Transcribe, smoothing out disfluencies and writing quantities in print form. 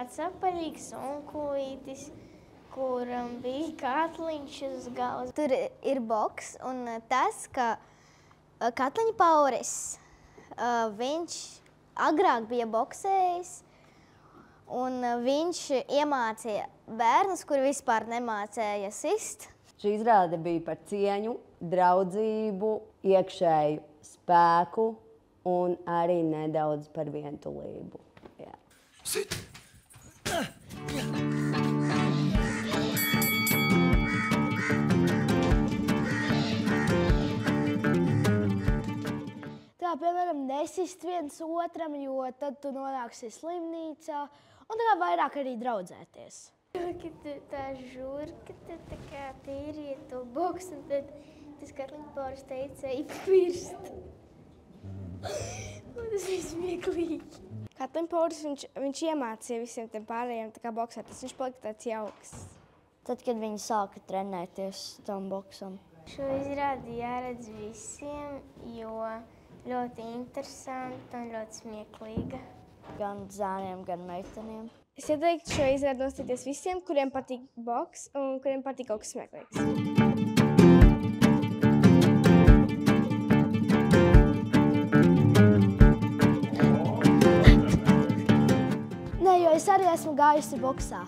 tāds apaļīgs onkulītis, kuram bija katliņš uz galvas. Tur ir boks, un tas, ka Katliņa Pauris, viņš agrāk bija boksējis, un viņš iemācīja bērnus, kuri vispār nemācēja sist. Šī izrāde bija par cieņu, draudzību, iekšēju spēku un arī nedaudz par vientulību. Jā. Sit! Tā, piemēram, nesist viens otram, jo tad tu nonāksi slimnīcā, un tā kā vairāk arī draudzēties. Kad tu tā žūri, ka tu tā kā tīriet to boksu, un tad tas Katliņa Pauris teica, ej pa pirstu. Un tas bija smieklīgi. Katliņa Pauris, viņš iemācīja visiem tiem pārējiem tā kā boksēties, viņš palika tāds jauks. Tad, kad viņi sāka trenēties tam boksam. Šo izrādi jāredz visiem, jo ļoti interesanti un ļoti smieklīga. Gan zēniem, gan meitenēm. Es ieteiktu šo izrādi noskatīties visiem, kuriem patīk boks un kuriem patīk kaut kas smieklīgs. Nē, jo es arī esmu gājusi boksā.